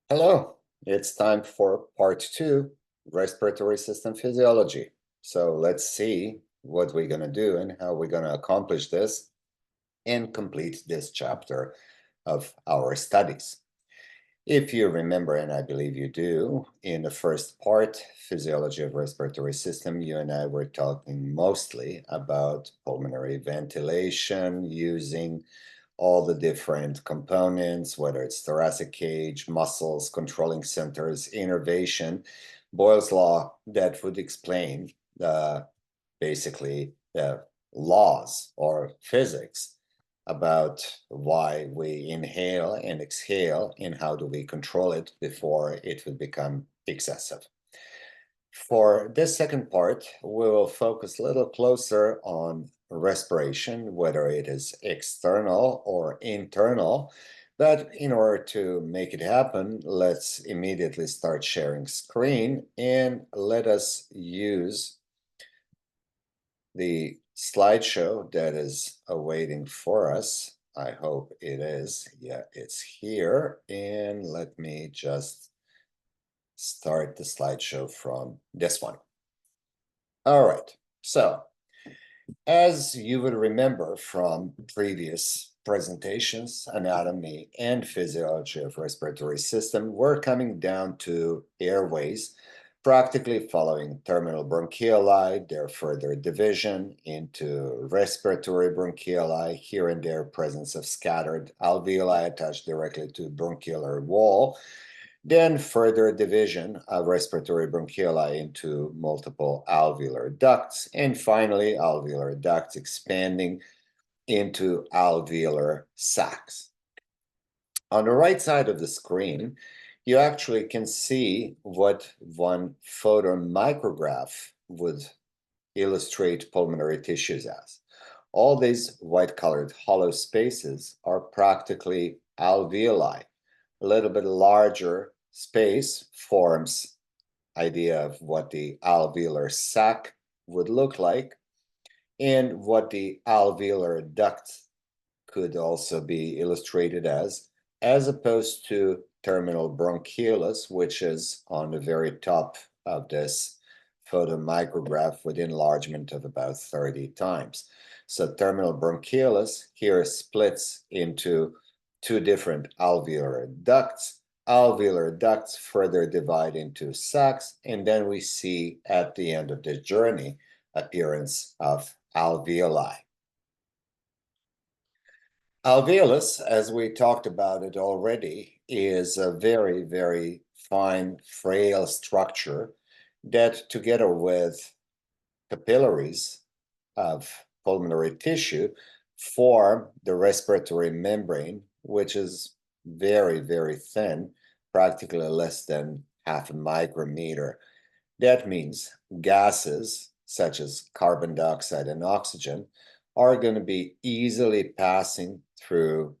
Hello, it's time for part two, respiratory system physiology. So let's see what we're going to do and how we're going to accomplish this and complete this chapter of our studies. If you remember, and I believe you do, in the first part, physiology of respiratory system, you and I were talking mostly about pulmonary ventilation using all the different components, whether it's thoracic cage, muscles, controlling centers, innervation, Boyle's law that would explain basically the laws or physics about why we inhale and exhale and how do we control it before it would become excessive. For this second part, we will focus a little closer on respiration, whether it is external or internal. But in order to make it happen, let's immediately start sharing screen and let us use the slideshow that is awaiting for us. I hope it is. Yeah, it's here. And let me just start the slideshow from this one. All right, so as you would remember from previous presentations, anatomy and physiology of respiratory system, we're coming down to airways, practically following terminal bronchioli, their further division into respiratory bronchioli, here and there presence of scattered alveoli attached directly to bronchiolar wall, then further division of respiratory bronchioli into multiple alveolar ducts, and finally alveolar ducts expanding into alveolar sacs. On the right side of the screen, you actually can see what one photomicrograph would illustrate pulmonary tissues as. All these white-colored hollow spaces are practically alveoli. A little bit larger space forms idea of what the alveolar sac would look like and what the alveolar duct could also be illustrated as opposed to terminal bronchioles, which is on the very top of this photomicrograph with enlargement of about 30 times. So terminal bronchioles here splits into two different alveolar ducts. Alveolar ducts further divide into sacs, and then we see at the end of the journey appearance of alveoli. Alveolus, as we talked about it already, is a very, very fine, frail structure that, together with capillaries of pulmonary tissue, form the respiratory membrane, which is very, very thin, practically less than half a micrometer. That means gases such as carbon dioxide and oxygen are going to be easily passing through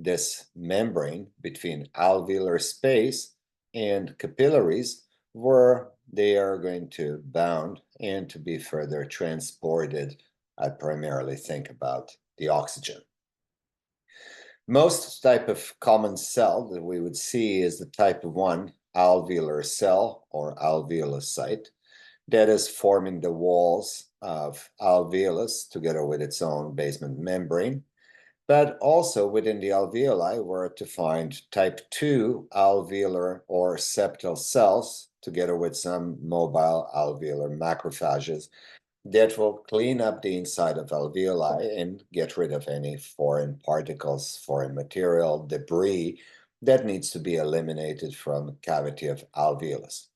this membrane between alveolar space and capillaries, where they are going to bound and to be further transported. I primarily think about the oxygen. Most type of common cell that we would see is the type 1 alveolar cell or alveolocyte that is forming the walls of alveolus together with its own basement membrane. But also within the alveoli, we're to find type 2 alveolar or septal cells together with some mobile alveolar macrophages that will clean up the inside of alveoli and get rid of any foreign particles, foreign material, debris that needs to be eliminated from the cavity of alveolus.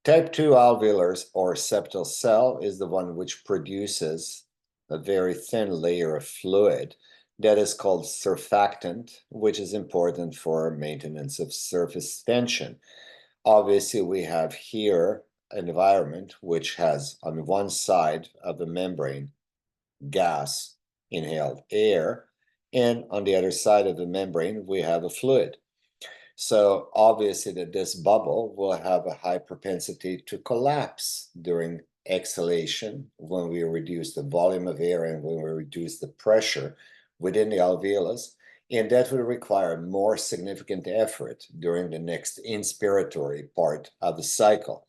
Type 2 alveolars or septal cell is the one which produces a very thin layer of fluid that is called surfactant, which is important for maintenance of surface tension. Obviously, we have here an environment which has on one side of the membrane gas, inhaled air, and on the other side of the membrane we have a fluid. So obviously that this bubble will have a high propensity to collapse during exhalation when we reduce the volume of air and when we reduce the pressure within the alveolus. and that will require more significant effort during the next inspiratory part of the cycle.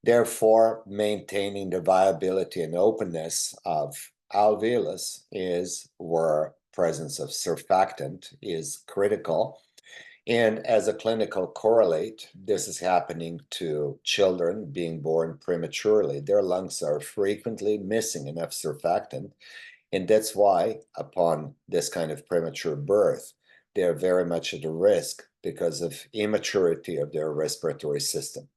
Therefore, maintaining the viability and openness of alveolus is where presence of surfactant is critical. And as a clinical correlate, this is happening to children being born prematurely. Their lungs are frequently missing enough surfactant, and that's why, upon this kind of premature birth, they're very much at risk because of immaturity of their respiratory system.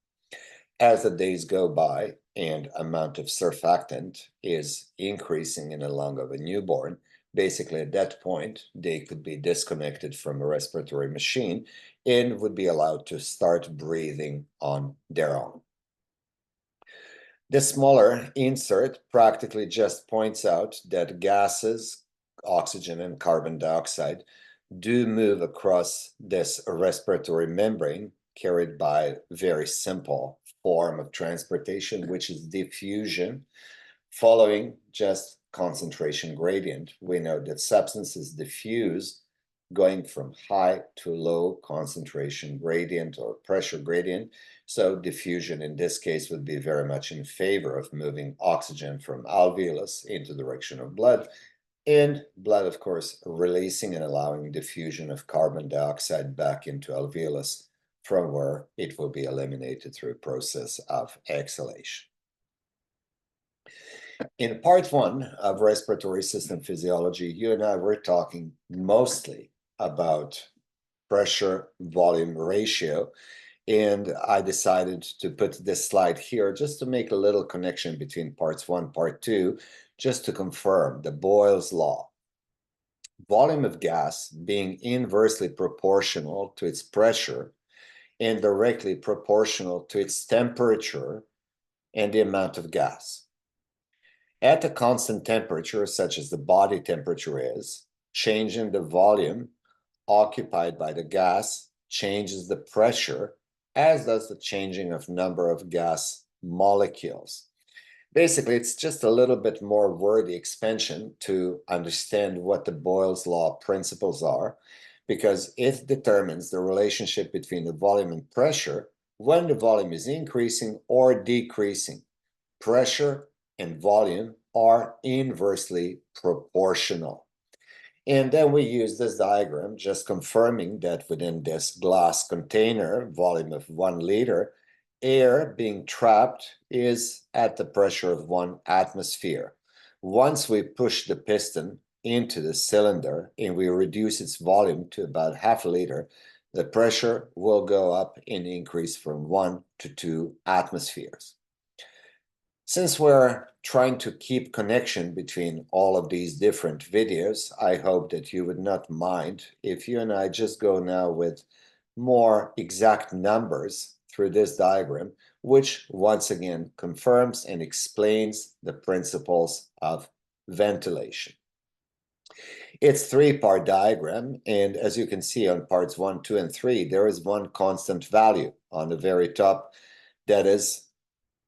As the days go by and amount of surfactant is increasing in the lung of a newborn, basically at that point, they could be disconnected from a respiratory machine and would be allowed to start breathing on their own. The smaller insert practically just points out that gases, oxygen and carbon dioxide, do move across this respiratory membrane carried by very simple form of transportation, which is diffusion, following just concentration gradient. We know that substances diffuse going from high to low concentration gradient or pressure gradient. So diffusion in this case would be very much in favor of moving oxygen from alveolus into the direction of blood, and blood, of course, releasing and allowing diffusion of carbon dioxide back into alveolus, from where it will be eliminated through a process of exhalation. In part one of respiratory system physiology, you and I were talking mostly about pressure volume ratio, and I decided to put this slide here just to make a little connection between parts one, part two, just to confirm the Boyle's law. Volume of gas being inversely proportional to its pressure and directly proportional to its temperature and the amount of gas. At a constant temperature, such as the body temperature is, changing the volume occupied by the gas changes the pressure, as does the changing of number of gas molecules. Basically, it's just a little bit more wordy expansion to understand what the Boyle's law principles are, because it determines the relationship between the volume and pressure when the volume is increasing or decreasing. Pressure and volume are inversely proportional. And then we use this diagram, just confirming that within this glass container, volume of 1 liter, air being trapped is at the pressure of 1 atmosphere. Once we push the piston into the cylinder and we reduce its volume to about half a liter, the pressure will go up and increase from 1 to 2 atmospheres. Since we're trying to keep connection between all of these different videos, I hope that you would not mind if you and I just go now with more exact numbers through this diagram, which once again confirms and explains the principles of ventilation. It's a three-part diagram, and as you can see on parts 1, 2, and 3, there is one constant value on the very top, that is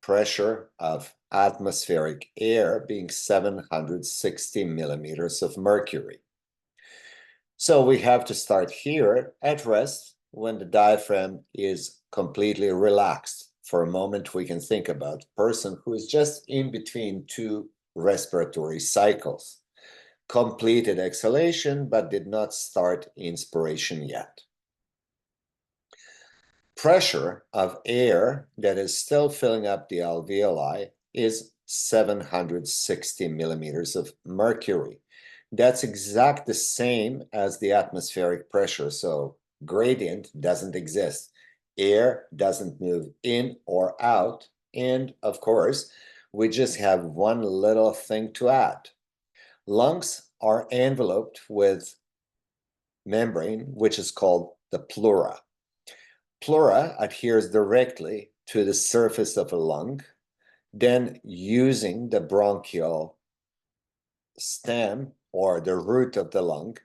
pressure of atmospheric air being 760 millimeters of mercury. So we have to start here at rest when the diaphragm is completely relaxed. For a moment, we can think about a person who is just in between two respiratory cycles, completed exhalation, but did not start inspiration yet. Pressure of air that is still filling up the alveoli is 760 millimeters of mercury. That's exact the same as the atmospheric pressure, so gradient doesn't exist. Air doesn't move in or out, and of course, we just have one little thing to add. Lungs are enveloped with membrane, which is called the pleura. Pleura adheres directly to the surface of a lung, then using the bronchial stem or the root of the lung,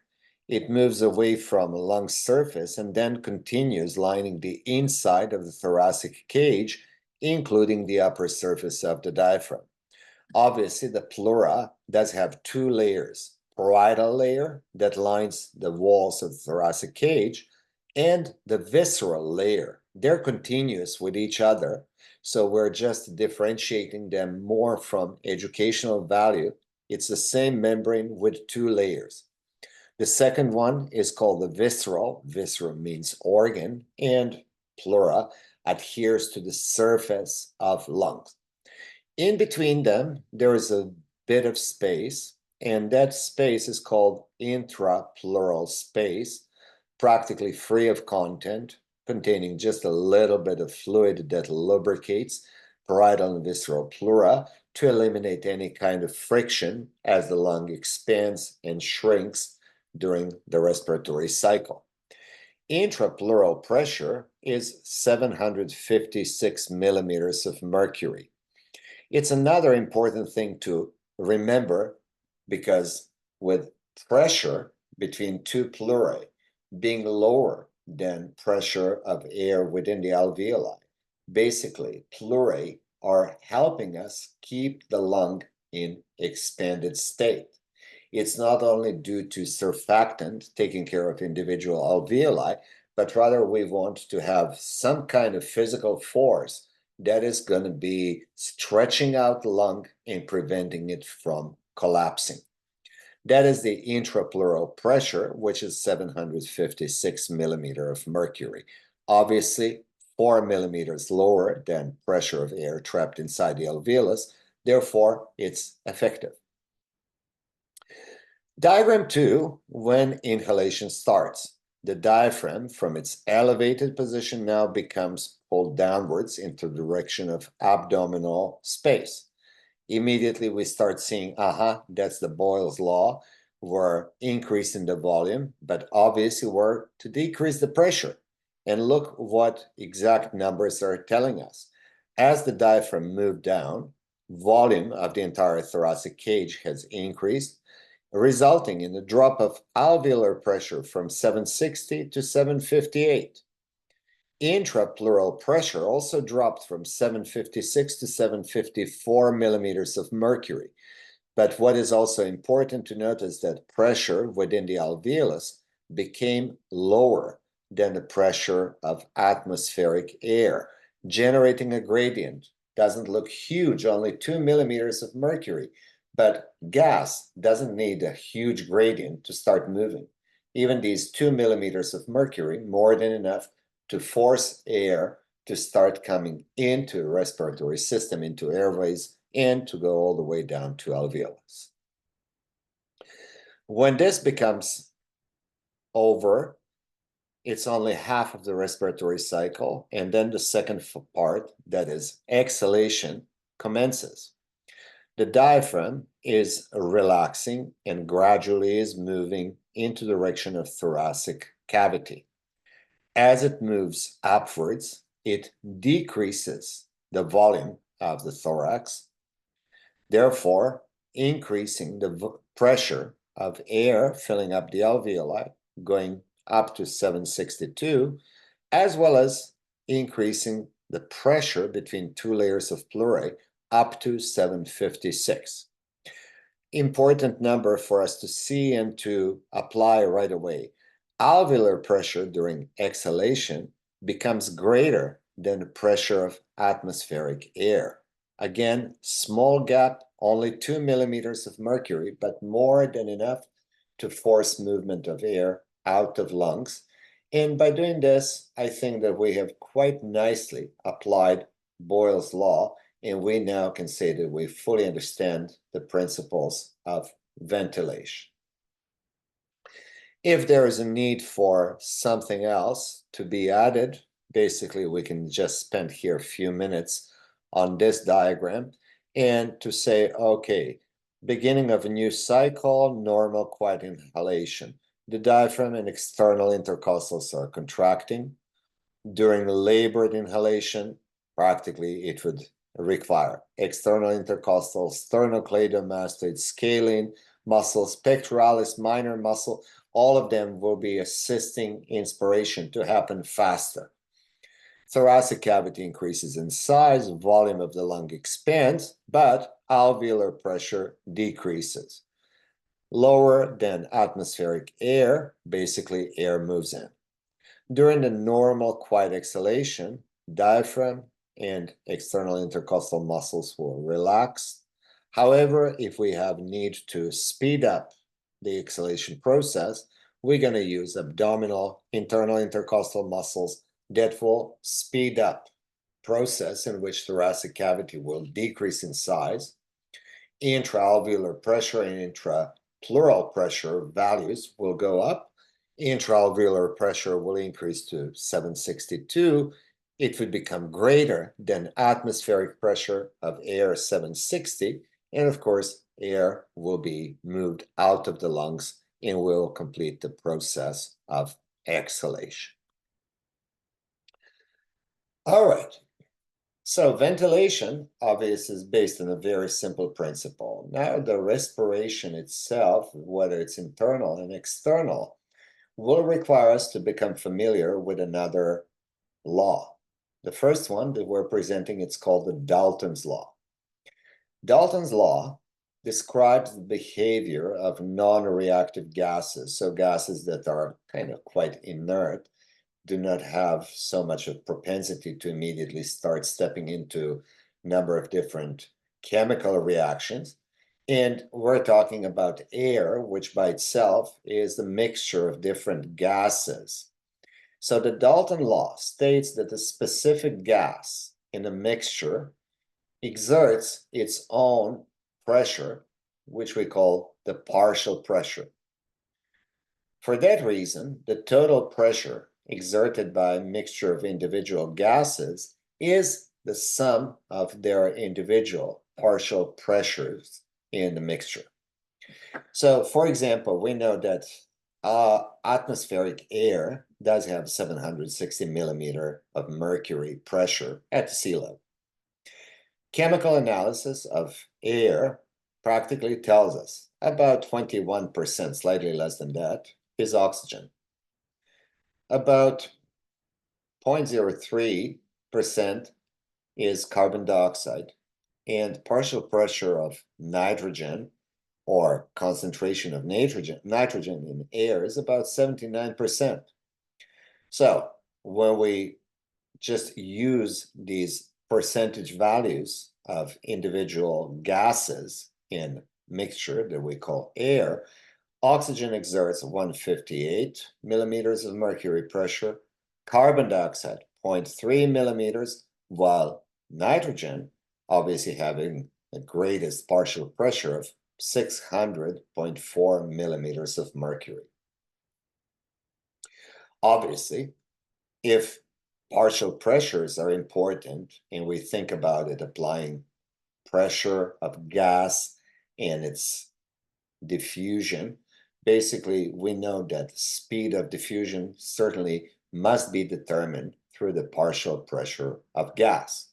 it moves away from a lung surface and then continues lining the inside of the thoracic cage, including the upper surface of the diaphragm. Obviously, the pleura does have two layers. parietal layer that lines the walls of the thoracic cage, and the visceral layer. They're continuous with each other, so we're just differentiating them more from educational value. It's the same membrane with two layers. The second one is called the visceral. Visceral means organ, and pleura adheres to the surface of lungs. In between them, there is a bit of space, and that space is called intrapleural space, practically free of content, containing just a little bit of fluid that lubricates parietal and visceral pleura to eliminate any kind of friction as the lung expands and shrinks during the respiratory cycle. Intrapleural pressure is 756 millimeters of mercury. It's another important thing to remember, because with pressure between two pleurae being lower than pressure of air within the alveoli, basically pleurae are helping us keep the lung in expanded state. It's not only due to surfactant taking care of individual alveoli, but rather we want to have some kind of physical force that is going to be stretching out the lung and preventing it from collapsing. That is the intrapleural pressure, which is 756 millimeter of mercury. Obviously, 4 millimeters lower than pressure of air trapped inside the alveolus. Therefore, it's effective. Diagram 2, when inhalation starts. The diaphragm from its elevated position now becomes pulled downwards into the direction of abdominal space. Immediately we start seeing, that's the Boyle's law. We're increasing the volume, but obviously we're to decrease the pressure. And look what exact numbers are telling us. As the diaphragm moved down, volume of the entire thoracic cage has increased, resulting in a drop of alveolar pressure from 760 to 758. Intrapleural pressure also dropped from 756 to 754 millimeters of mercury. But what is also important to note is that pressure within the alveolus became lower than the pressure of atmospheric air, generating a gradient. Doesn't look huge, only 2 millimeters of mercury, but gas doesn't need a huge gradient to start moving. Even these 2 millimeters of mercury, more than enough to force air to start coming into the respiratory system, into airways, and to go all the way down to alveolus. When this becomes over, it's only half of the respiratory cycle, and then the second part, that is exhalation, commences. The diaphragm is relaxing and gradually is moving into the direction of thoracic cavity. As it moves upwards, it decreases the volume of the thorax, therefore increasing the pressure of air filling up the alveoli, going up to 762, as well as increasing the pressure between two layers of pleurae up to 756. Important number for us to see and to apply right away. Alveolar pressure during exhalation becomes greater than the pressure of atmospheric air. Again, small gap, only 2 millimeters of mercury, but more than enough to force movement of air out of lungs. And by doing this, I think that we have quite nicely applied Boyle's law, and we now can say that we fully understand the principles of ventilation. If there is a need for something else to be added, basically we can just spend here a few minutes on this diagram and to say, okay, beginning of a new cycle, normal quiet inhalation. The diaphragm and external intercostals are contracting. During labored inhalation, practically it would require external intercostal, sternocleidomastoid, scalene muscles, pectoralis minor muscle. All of them will be assisting inspiration to happen faster. Thoracic cavity increases in size, volume of the lung expands, but alveolar pressure decreases. Lower than atmospheric air, basically air moves in. During the normal quiet exhalation, diaphragm and external intercostal muscles will relax. However, if we have need to speed up the exhalation process, we're going to use abdominal internal intercostal muscles that will speed up process in which thoracic cavity will decrease in size. Intraalveolar pressure and intrapleural pressure values will go up. Intraalveolar pressure will increase to 762. It would become greater than atmospheric pressure of air 760. And of course, air will be moved out of the lungs and will complete the process of exhalation. All right. So ventilation, obviously, is based on a very simple principle. Now, the respiration itself, whether it's internal and external, will require us to become familiar with another law. The first one that we're presenting, it's called the Dalton's law. Dalton's law describes the behavior of non-reactive gases, so gases that are kind of quite inert, do not have so much of propensity to immediately start stepping into a number of different chemical reactions. And we're talking about air, which by itself is the mixture of different gases. So the Dalton law states that a specific gas in a mixture exerts its own pressure, which we call the partial pressure. For that reason, the total pressure exerted by a mixture of individual gases is the sum of their individual partial pressures in the mixture. So, for example, we know that atmospheric air does have 760 millimeter of mercury pressure at sea level. Chemical analysis of air practically tells us about 21%, slightly less than that, is oxygen. About 0.03% is carbon dioxide, and partial pressure of nitrogen or concentration of nitrogen in air is about 79%. So when we just use these percentage values of individual gases in mixture that we call air, oxygen exerts 158 millimeters of mercury pressure, carbon dioxide 0.3 millimeters, while nitrogen, obviously having the greatest partial pressure of 600.4 millimeters of mercury. Obviously, if partial pressures are important and we think about it applying pressure of gas and its diffusion, basically we know that speed of diffusion certainly must be determined through the partial pressure of gas,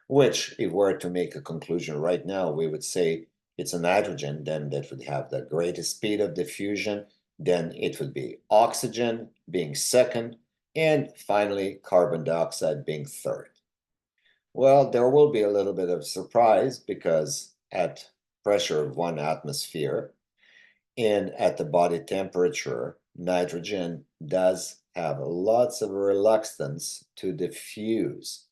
which if we were to make a conclusion right now, we would say it's a nitrogen, then that would have the greatest speed of diffusion, then it would be oxygen being second, and finally carbon dioxide being third. Well, there will be a little bit of surprise because at pressure of 1 atmosphere and at the body temperature, nitrogen does have lots of reluctance to diffuse.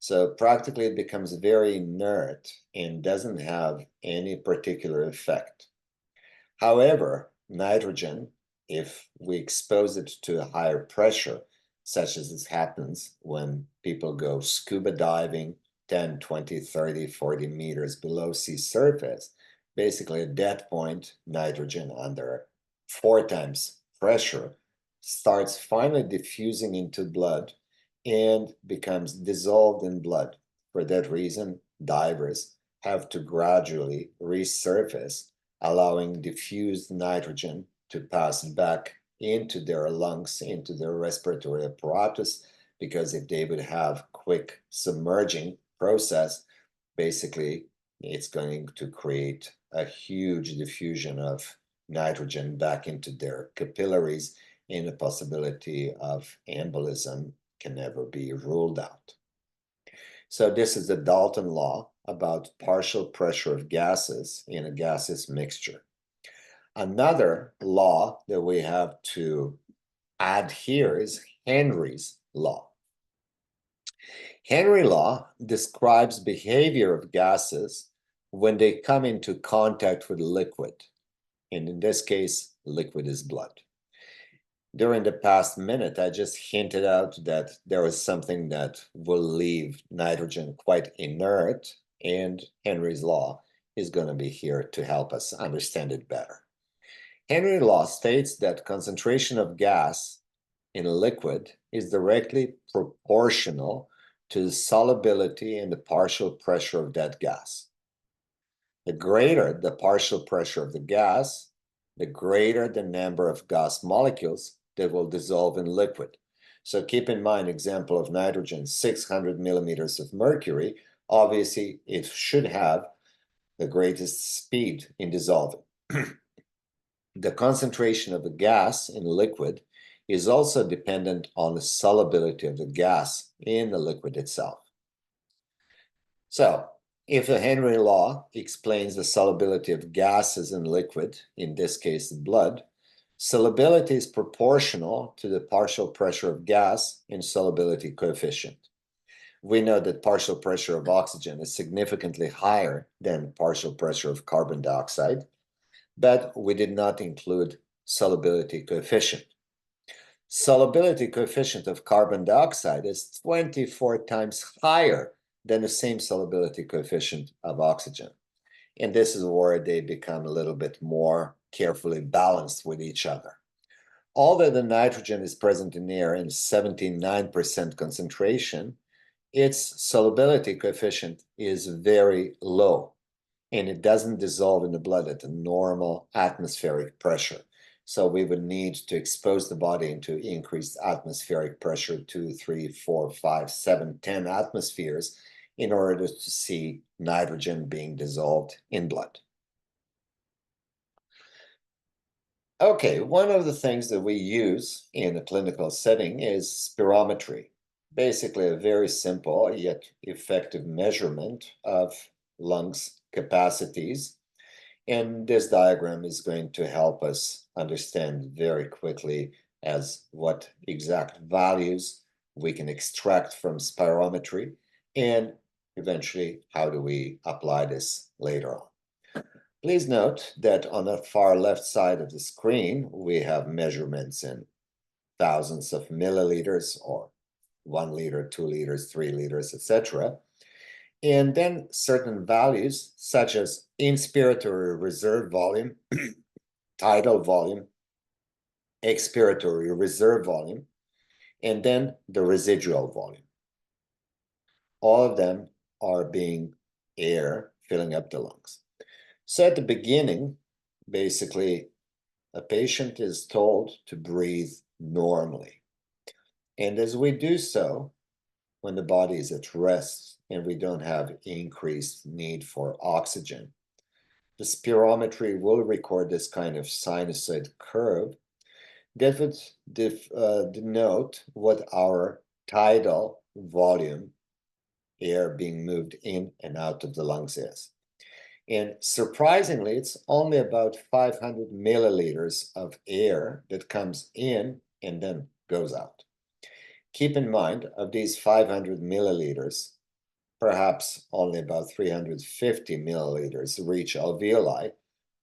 So practically it becomes very inert and doesn't have any particular effect. However, nitrogen, if we expose it to a higher pressure, such as this happens when people go scuba diving 10, 20, 30, 40 meters below sea surface, basically at that point, nitrogen under 4 times pressure starts finally diffusing into blood and becomes dissolved in blood. For that reason, divers have to gradually resurface, allowing diffused nitrogen to pass back into their lungs, into their respiratory apparatus, because if they would have quick submerging process, basically it's going to create a huge diffusion of nitrogen back into their capillaries, and the possibility of embolism can never be ruled out. So this is the Dalton law about partial pressure of gases in a gaseous mixture. Another law that we have to add here is Henry's law. Henry's law describes behavior of gases when they come into contact with liquid. And in this case, liquid is blood. During the past minute, I just hinted out that there was something that will leave nitrogen quite inert, and Henry's law is going to be here to help us understand it better. Henry's law states that concentration of gas in a liquid is directly proportional to the solubility and the partial pressure of that gas. The greater the partial pressure of the gas, the greater the number of gas molecules that will dissolve in liquid. So keep in mind, example of nitrogen, 600 millimeters of mercury, obviously it should have the greatest speed in dissolving. The concentration of the gas in liquid is also dependent on the solubility of the gas in the liquid itself. So, if the Henry law explains the solubility of gases in liquid, in this case blood, solubility is proportional to the partial pressure of gas and solubility coefficient. We know that partial pressure of oxygen is significantly higher than partial pressure of carbon dioxide, but we did not include solubility coefficient. Solubility coefficient of carbon dioxide is 24 times higher than the same solubility coefficient of oxygen. And this is where they become a little bit more carefully balanced with each other. Although the nitrogen is present in air in 79% concentration, its solubility coefficient is very low, and it doesn't dissolve in the blood at a normal atmospheric pressure. So we would need to expose the body into increased atmospheric pressure, 2, 3, 4, 5, 7, 10 atmospheres, in order to see nitrogen being dissolved in blood. Okay, one of the things that we use in a clinical setting is spirometry. Basically, a very simple yet effective measurement of lungs capacities. And this diagram is going to help us understand very quickly as what exact values we can extract from spirometry, and eventually how do we apply this later on. Please note that on the far left side of the screen, we have measurements in thousands of milliliters or 1 liter, 2 liters, 3 liters, etc. And then certain values such as inspiratory reserve volume, tidal volume, expiratory reserve volume, and then the residual volume. All of them are being air filling up the lungs. So at the beginning, basically, a patient is told to breathe normally. And as we do so, when the body is at rest and we don't have increased need for oxygen, the spirometry will record this kind of sinusoid curve that would denote what our tidal volume, air being moved in and out of the lungs, is. And surprisingly, it's only about 500 milliliters of air that comes in and then goes out. Keep in mind, of these 500 milliliters, perhaps only about 350 milliliters reach alveoli.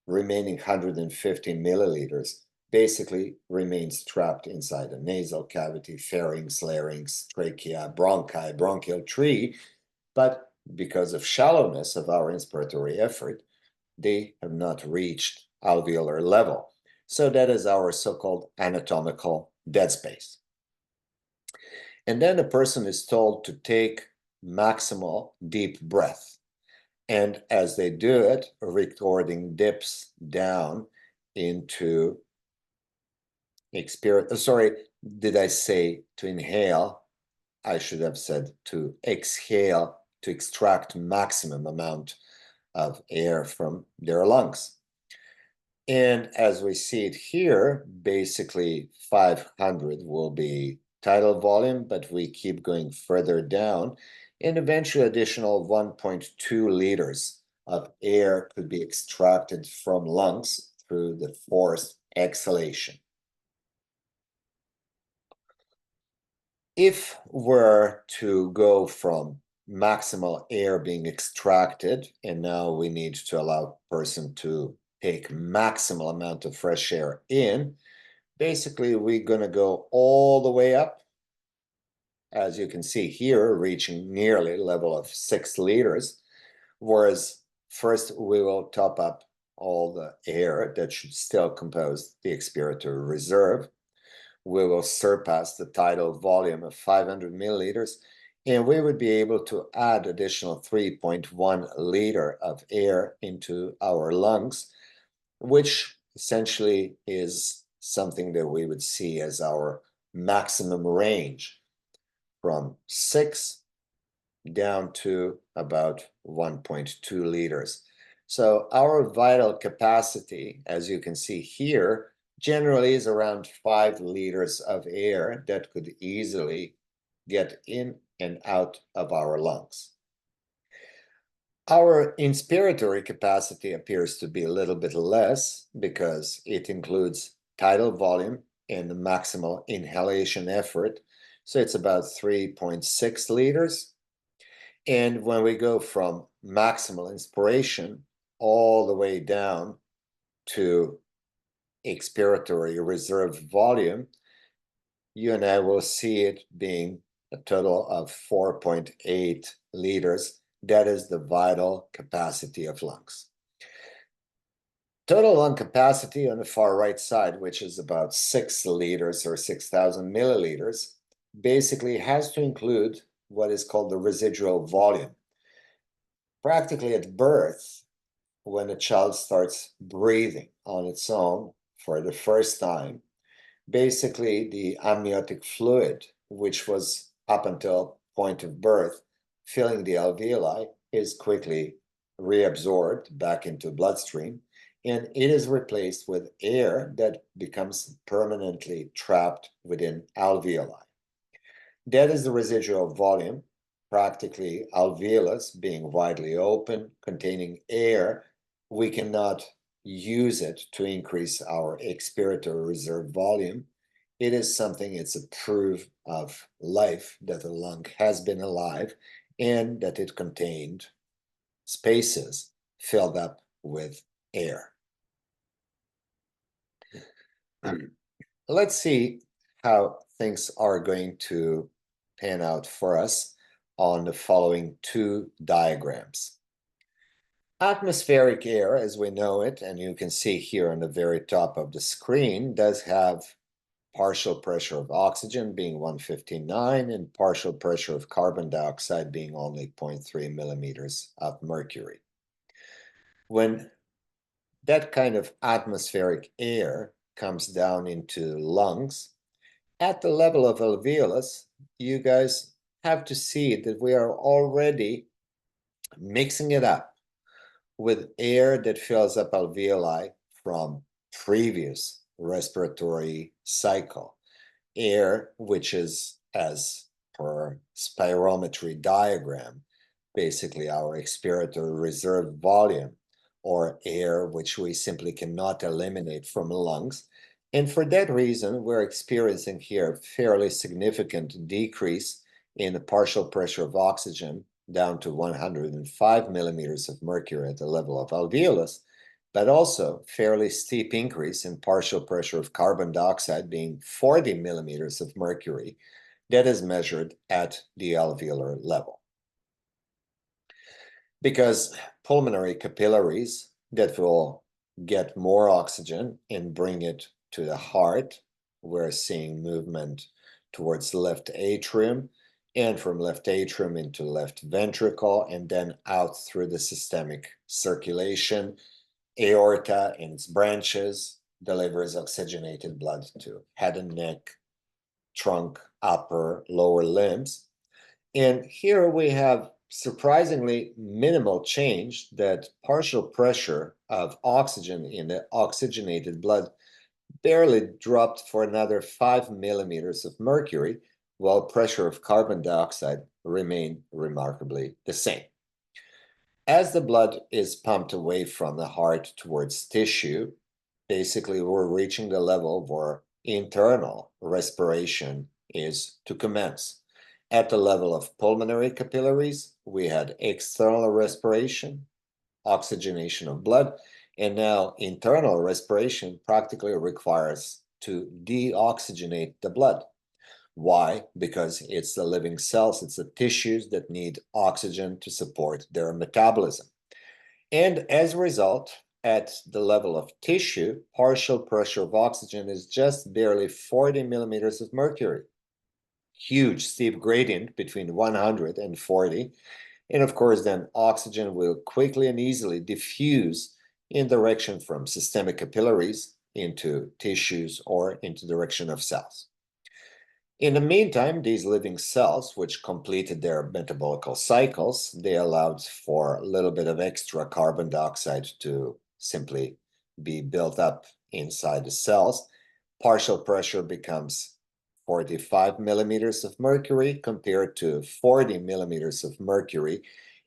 Remaining 150 milliliters basically remains trapped inside the nasal cavity, pharynx, larynx, trachea, bronchi, bronchial tree, but because of shallowness of our inspiratory effort, they have not reached alveolar level. So that is our so-called anatomical dead space. And then the person is told to take maximal deep breath. And as they do it, recording dips down into sorry, did I say to inhale? I should have said to exhale, to extract maximum amount of air from their lungs. And as we see it here, basically 500 will be tidal volume, but we keep going further down, and eventually additional 1.2 liters of air could be extracted from lungs through the forced exhalation. If we're to go from maximal air being extracted, and now we need to allow person to take maximal amount of fresh air in, basically we're going to go all the way up, as you can see here, reaching nearly level of 6 liters, whereas first we will top up all the air that should still compose the expiratory reserve. We will surpass the tidal volume of 500 milliliters, and we would be able to add additional 3.1 liter of air into our lungs, which essentially is something that we would see as our maximum range, from 6 down to about 1.2 liters. So our vital capacity, as you can see here, generally is around 5 liters of air that could easily get in and out of our lungs. Our inspiratory capacity appears to be a little bit less because it includes tidal volume and the maximal inhalation effort. So it's about 3.6 liters. And when we go from maximal inspiration all the way down to expiratory reserve volume, you and I will see it being a total of 4.8 liters. That is the vital capacity of lungs. Total lung capacity on the far right side, which is about 6 liters or 6,000 milliliters, basically has to include what is called the residual volume. Practically at birth, when a child starts breathing on its own for the first time, basically the amniotic fluid, which was up until point of birth filling the alveoli, is quickly reabsorbed back into bloodstream, and it is replaced with air that becomes permanently trapped within alveoli. That is the residual volume, practically alveolus being widely open, containing air. We cannot use it to increase our expiratory reserve volume. It is something, it's a proof of life that the lung has been alive and that it contained spaces filled up with air. Let's see how things are going to pan out for us on the following two diagrams. Atmospheric air, as we know it, and you can see here on the very top of the screen, does have partial pressure of oxygen being 159 and partial pressure of carbon dioxide being only 0.3 millimeters of mercury. When that kind of atmospheric air comes down into lungs, at the level of alveolus, you guys have to see that we are already mixing it up with air that fills up alveoli from previous respiratory cycle. Air, which is, as per spirometry diagram, basically our expiratory reserve volume, or air which we simply cannot eliminate from the lungs. And for that reason, we're experiencing here a fairly significant decrease in the partial pressure of oxygen down to 105 millimeters of mercury at the level of alveolus, but also fairly steep increase in partial pressure of carbon dioxide being 40 millimeters of mercury that is measured at the alveolar level. Because pulmonary capillaries that will get more oxygen and bring it to the heart, we're seeing movement towards the left atrium, and from left atrium into left ventricle, and then out through the systemic circulation. Aorta and its branches delivers oxygenated blood to head and neck, trunk, upper, lower limbs. And here we have surprisingly minimal change, that partial pressure of oxygen in the oxygenated blood barely dropped for another 5 millimeters of mercury, while pressure of carbon dioxide remained remarkably the same. As the blood is pumped away from the heart towards tissue, basically we're reaching the level where internal respiration is to commence. At the level of pulmonary capillaries, we had external respiration, oxygenation of blood, and now internal respiration practically requires to deoxygenate the blood. Why? Because it's the living cells, it's the tissues that need oxygen to support their metabolism. And as a result, at the level of tissue, partial pressure of oxygen is just barely 40 millimeters of mercury. Huge steep gradient between 100 and 40. And of course, then oxygen will quickly and easily diffuse in direction from systemic capillaries into tissues or into direction of cells. In the meantime, these living cells, which completed their metabolic cycles, they allowed for a little bit of extra carbon dioxide to simply be built up inside the cells. Partial pressure becomes 45 millimeters of mercury compared to 40 millimeters of mercury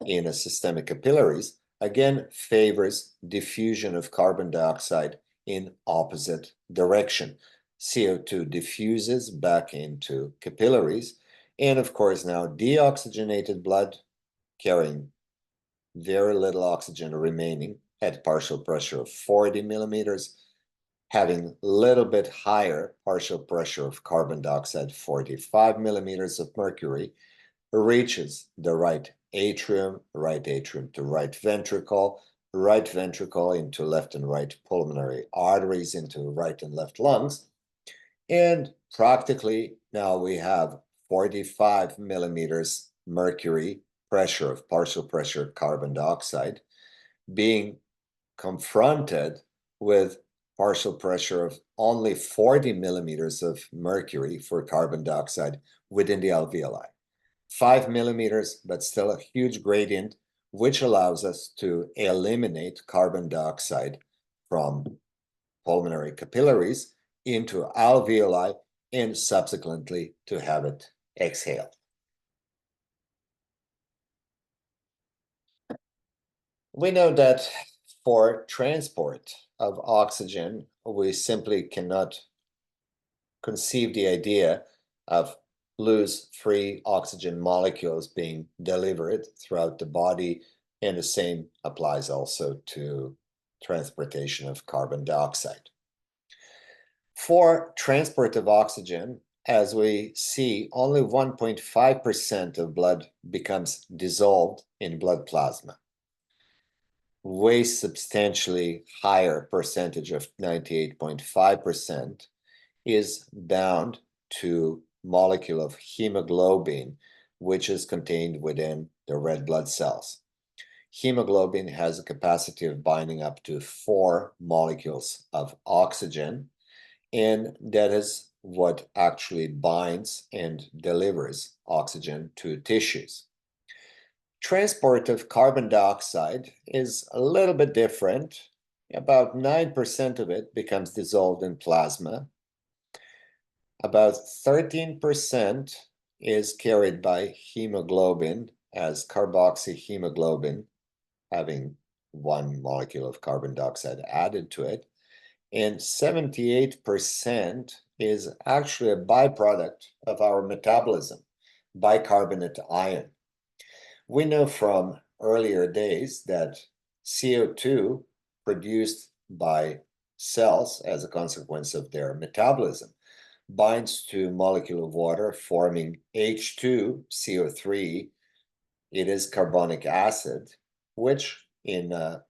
in a systemic capillaries, again favors diffusion of carbon dioxide in opposite direction. CO2 diffuses back into capillaries, and of course now deoxygenated blood carrying very little oxygen remaining at partial pressure of 40 millimeters, having a little bit higher partial pressure of carbon dioxide, 45 millimeters of mercury, reaches the right atrium to right ventricle into left and right pulmonary arteries, into right and left lungs. And practically now we have 45 millimeters mercury pressure of partial pressure carbon dioxide being confronted with partial pressure of only 40 millimeters of mercury for carbon dioxide within the alveoli. 5 millimeters, but still a huge gradient, which allows us to eliminate carbon dioxide from pulmonary capillaries into alveoli and subsequently to have it exhaled. We know that for transport of oxygen, we simply cannot conceive the idea of loose free oxygen molecules being delivered throughout the body, and the same applies also to transportation of carbon dioxide. For transport of oxygen, as we see, only 1.5% of blood becomes dissolved in blood plasma. Way substantially higher percentage of 98.5% is bound to molecule of hemoglobin, which is contained within the red blood cells. Hemoglobin has a capacity of binding up to 4 molecules of oxygen, and that is what actually binds and delivers oxygen to tissues. Transport of carbon dioxide is a little bit different. About 9% of it becomes dissolved in plasma. About 13% is carried by hemoglobin as carboxyhemoglobin, having 1 molecule of carbon dioxide added to it. And 78% is actually a byproduct of our metabolism, bicarbonate ion. We know from earlier days that CO2 produced by cells as a consequence of their metabolism binds to a molecule of water, forming H2CO3. It is carbonic acid, which in a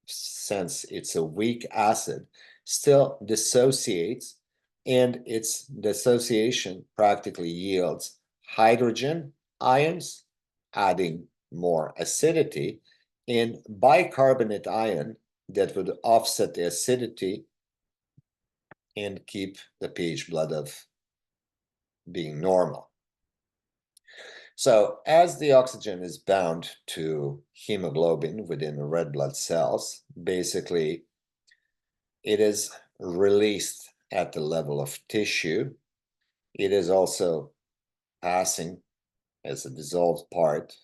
sense it's a weak acid, still dissociates, and its dissociation practically yields hydrogen ions, adding more acidity, and bicarbonate ion that would offset the acidity and keep the pH blood of being normal. So as the oxygen is bound to hemoglobin within the red blood cells, basically it is released at the level of tissue. It is also passing as a dissolved part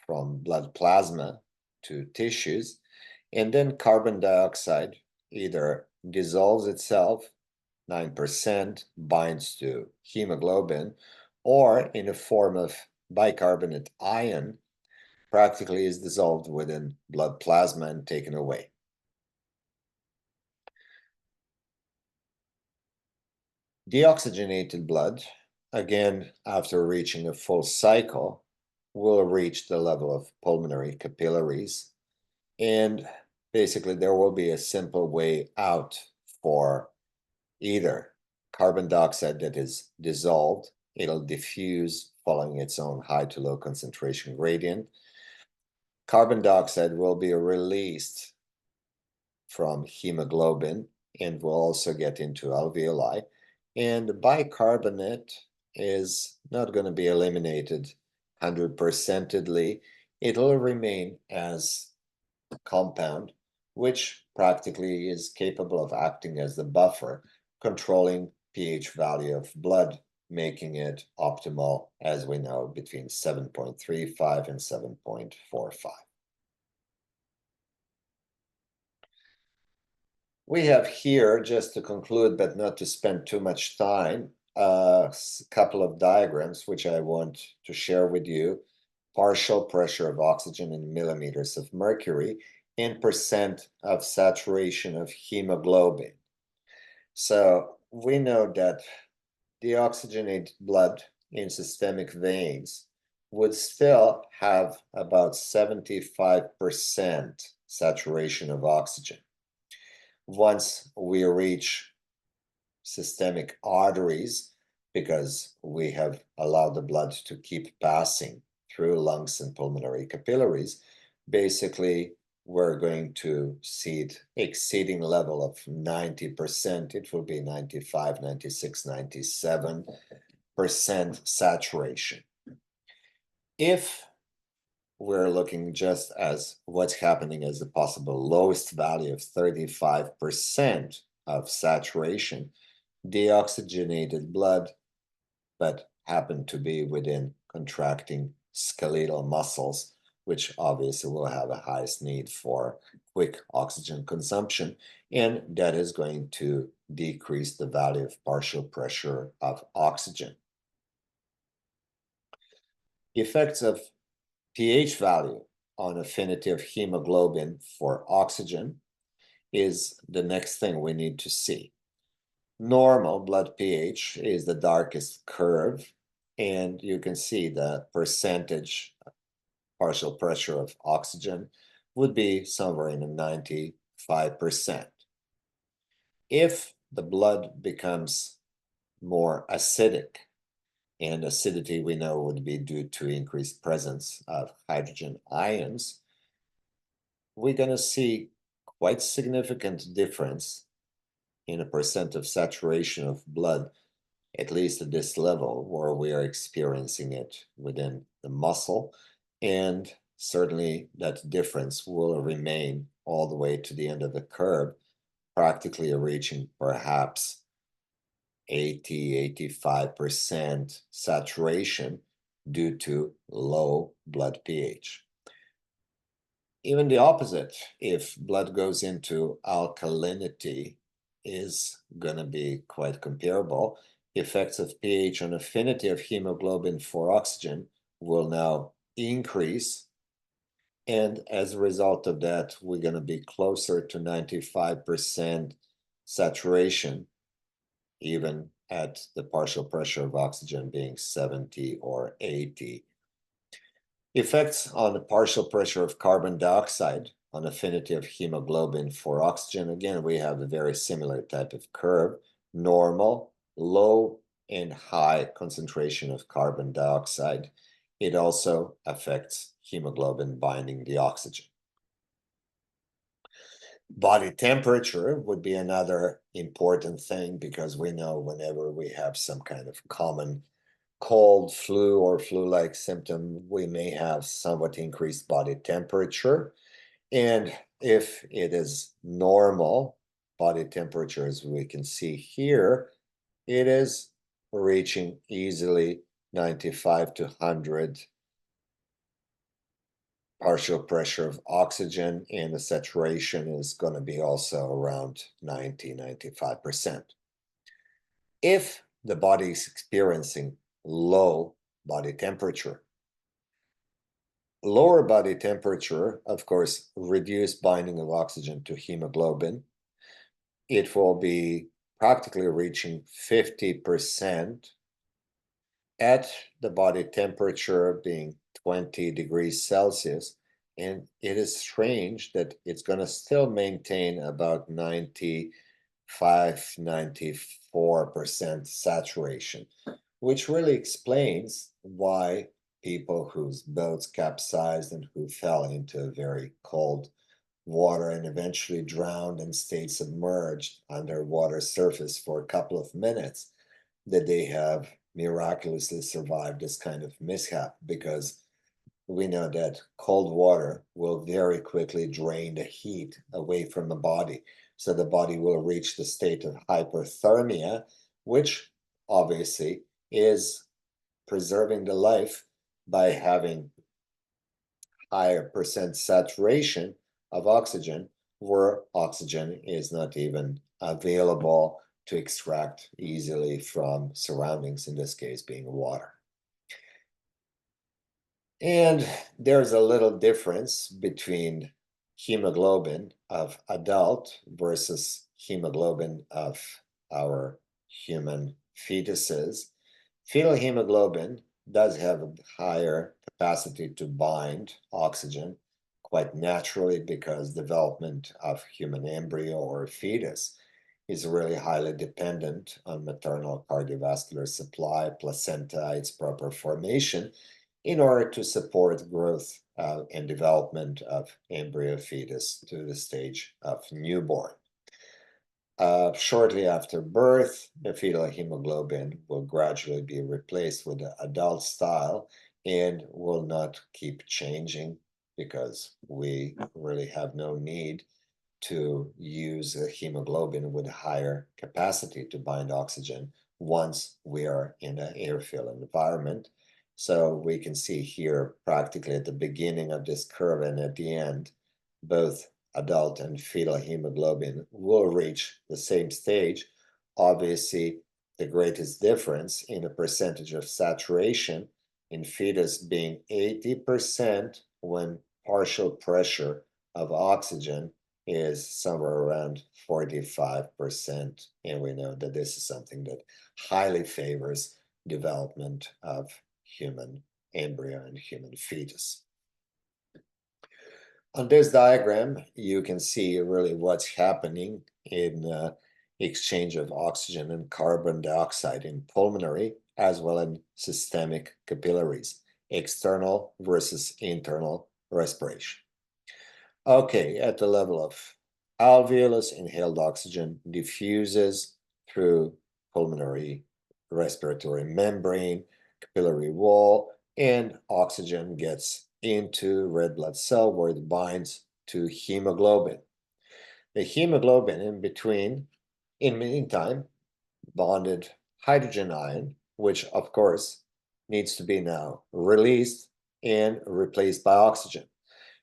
from blood plasma to tissues, and then carbon dioxide, either dissolves itself, 9% binds to hemoglobin, or in the form of bicarbonate ion, practically is dissolved within blood plasma and taken away. Deoxygenated blood, again, after reaching a full cycle, will reach the level of pulmonary capillaries. And basically, there will be a simple way out for either carbon dioxide that is dissolved, it'll diffuse following its own high to low concentration gradient. Carbon dioxide will be released from hemoglobin and will also get into alveoli. And bicarbonate is not going to be eliminated 100%. It'll remain as a compound, which practically is capable of acting as the buffer, controlling pH value of blood, making it optimal, as we know, between 7.35 and 7.45. We have here, just to conclude, but not to spend too much time, a couple of diagrams which I want to share with you. Partial pressure of oxygen in millimeters of mercury and percent of saturation of hemoglobin. So we know that deoxygenated blood in systemic veins would still have about 75% saturation of oxygen. Once we reach systemic arteries, because we have allowed the blood to keep passing through lungs and pulmonary capillaries, basically we're going to see it exceeding level of 90%. It will be 95, 96, 97% saturation. If we're looking just as what's happening as the possible lowest value of 35% of saturation, deoxygenated blood, but happen to be within contracting skeletal muscles, which obviously will have a highest need for quick oxygen consumption, and that is going to decrease the value of partial pressure of oxygen. Effects of pH value on affinity of hemoglobin for oxygen is the next thing we need to see. Normal blood pH is the darkest curve, and you can see the percentage partial pressure of oxygen would be somewhere in the 95%. If the blood becomes more acidic, and acidity we know would be due to increased presence of hydrogen ions, we're going to see quite significant difference in a percent of saturation of blood, at least at this level where we are experiencing it within the muscle. And certainly that difference will remain all the way to the end of the curve, practically reaching perhaps 80–85% saturation due to low blood pH. Even the opposite, if blood goes into alkalinity, is going to be quite comparable. Effects of pH on affinity of hemoglobin for oxygen will now increase. And as a result of that, we're going to be closer to 95% saturation, even at the partial pressure of oxygen being 70 or 80. Effects on the partial pressure of carbon dioxide on affinity of hemoglobin for oxygen. Again, we have a very similar type of curve, normal, low, and high concentration of carbon dioxide. It also affects hemoglobin binding the oxygen. Body temperature would be another important thing, because we know whenever we have some kind of common cold, flu, or flu-like symptom, we may have somewhat increased body temperature. And if it is normal body temperature, as we can see here, it is reaching easily 95 to 100 partial pressure of oxygen, and the saturation is going to be also around 90–95%. If the body is experiencing low body temperature, lower body temperature, of course, reduced binding of oxygen to hemoglobin. It will be practically reaching 50% at the body temperature being 20 degrees Celsius. And it is strange that it's going to still maintain about 95–94% saturation, which really explains why people whose boats capsized and who fell into very cold water and eventually drowned and stayed submerged under water surface for a couple of minutes, that they have miraculously survived this kind of mishap, because we know that cold water will very quickly drain the heat away from the body. So the body will reach the state of hypothermia, which obviously is preserving the life by having higher percent saturation of oxygen, where oxygen is not even available to extract easily from surroundings, in this case being water. And there's a little difference between hemoglobin of adult versus hemoglobin of our human fetuses. Fetal hemoglobin does have a higher capacity to bind oxygen quite naturally, because development of human embryo or fetus is really highly dependent on maternal cardiovascular supply, placenta, its proper formation, in order to support growth and development of embryo fetus to the stage of newborn. Shortly after birth, the fetal hemoglobin will gradually be replaced with the adult style and will not keep changing, because we really have no need to use a hemoglobin with higher capacity to bind oxygen once we are in an air-filled environment. So we can see here practically at the beginning of this curve and at the end, both adult and fetal hemoglobin will reach the same stage. Obviously, the greatest difference in the percentage of saturation in fetus being 80% when partial pressure of oxygen is somewhere around 45%. And we know that this is something that highly favors development of human embryo and human fetus. On this diagram, you can see really what's happening in exchange of oxygen and carbon dioxide in pulmonary as well in systemic capillaries, external versus internal respiration. Okay, at the level of alveolus, inhaled oxygen diffuses through pulmonary respiratory membrane, capillary wall, and oxygen gets into red blood cell where it binds to hemoglobin. The hemoglobin in between, in the meantime, bonded hydrogen ion, which of course needs to be now released and replaced by oxygen.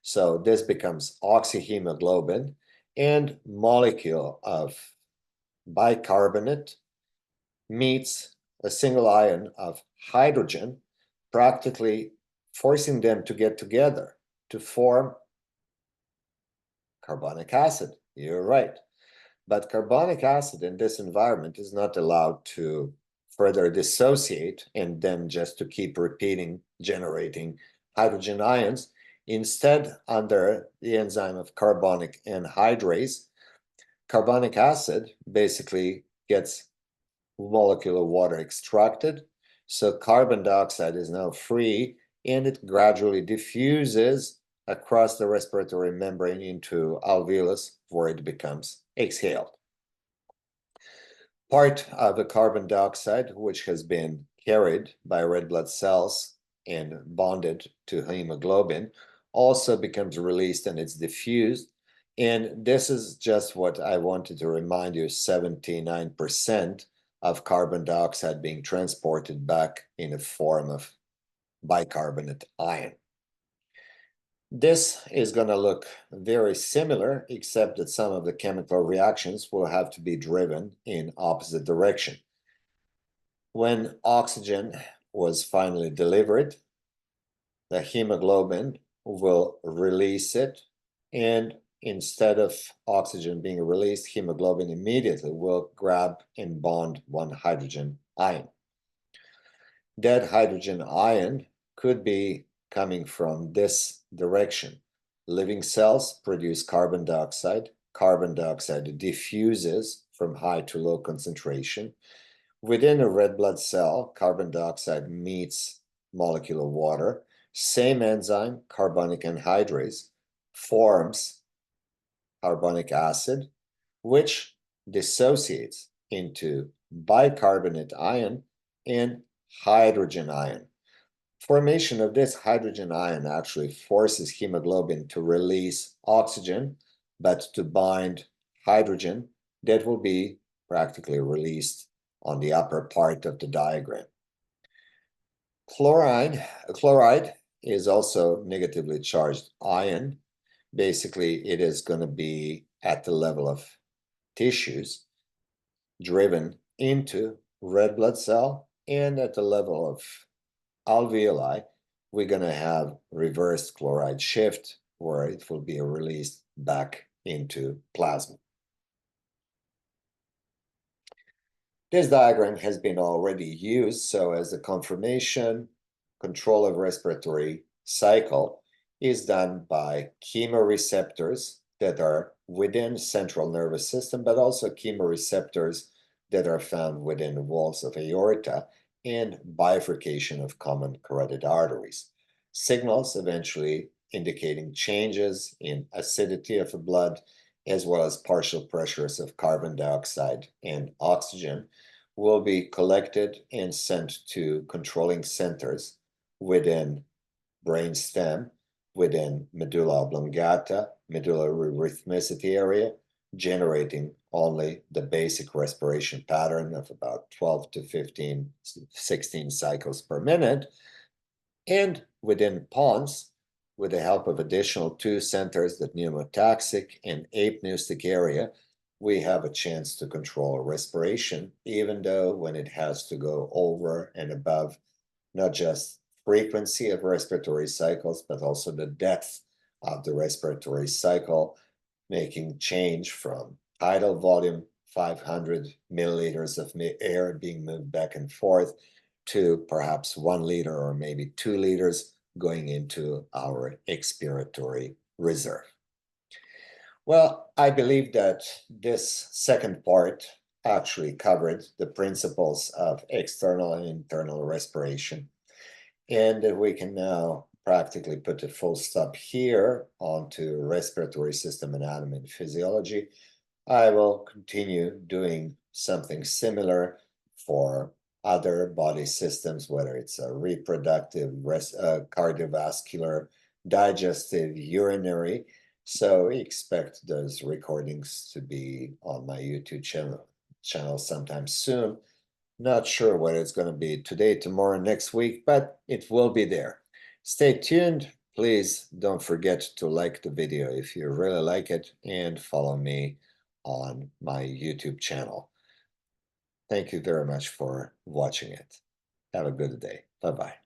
So this becomes oxyhemoglobin, and molecule of bicarbonate meets a single ion of hydrogen, practically forcing them to get together to form carbonic acid. You're right. But carbonic acid in this environment is not allowed to further dissociate and then just to keep repeating, generating hydrogen ions. Instead, under the enzyme of carbonic anhydrase, carbonic acid basically gets molecular water extracted. So carbon dioxide is now free, and it gradually diffuses across the respiratory membrane into alveolus, where it becomes exhaled. Part of the carbon dioxide, which has been carried by red blood cells and bonded to hemoglobin, also becomes released and it's diffused. And this is just what I wanted to remind you, 79% of carbon dioxide being transported back in the form of bicarbonate ion. This is going to look very similar, except that some of the chemical reactions will have to be driven in opposite direction. When oxygen was finally delivered, the hemoglobin will release it, and instead of oxygen being released, hemoglobin immediately will grab and bond one hydrogen ion. That hydrogen ion could be coming from this direction. Living cells produce carbon dioxide. Carbon dioxide diffuses from high to low concentration. Within a red blood cell, carbon dioxide meets molecule of water. Same enzyme, carbonic anhydrase, forms carbonic acid, which dissociates into bicarbonate ion and hydrogen ion. Formation of this hydrogen ion actually forces hemoglobin to release oxygen, but to bind hydrogen that will be practically released on the upper part of the diagram. Chloride is also negatively charged ion. Basically, it is going to be at the level of tissues, driven into red blood cell, and at the level of alveoli, we're going to have reversed chloride shift, where it will be released back into plasma. This diagram has been already used, so as a confirmation, control of respiratory cycle is done by chemoreceptors that are within central nervous system, but also chemoreceptors that are found within the walls of aorta and bifurcation of common carotid arteries. Signals eventually indicating changes in acidity of the blood, as well as partial pressures of carbon dioxide and oxygen, will be collected and sent to controlling centers within brainstem, within medulla oblongata, medullary rhythmicity area, generating only the basic respiration pattern of about 12 to 15, 16 cycles per minute. And within pons, with the help of additional two centers, the pneumotaxic and apneustic area, we have a chance to control respiration, even though when it has to go over and above not just frequency of respiratory cycles, but also the depth of the respiratory cycle, making change from tidal volume, 500 milliliters of air being moved back and forth, to perhaps 1 liter or maybe 2 liters going into our expiratory reserve. Well, I believe that this second part actually covered the principles of external and internal respiration, and that we can now practically put a full stop here onto respiratory system anatomy and physiology. I will continue doing something similar for other body systems, whether it's a reproductive, cardiovascular, digestive, urinary. So expect those recordings to be on my YouTube channel sometime soon. Not sure what it's going to be today, tomorrow, next week, but it will be there. Stay tuned. Please don't forget to like the video if you really like it, and follow me on my YouTube channel. Thank you very much for watching it. Have a good day. Bye-bye.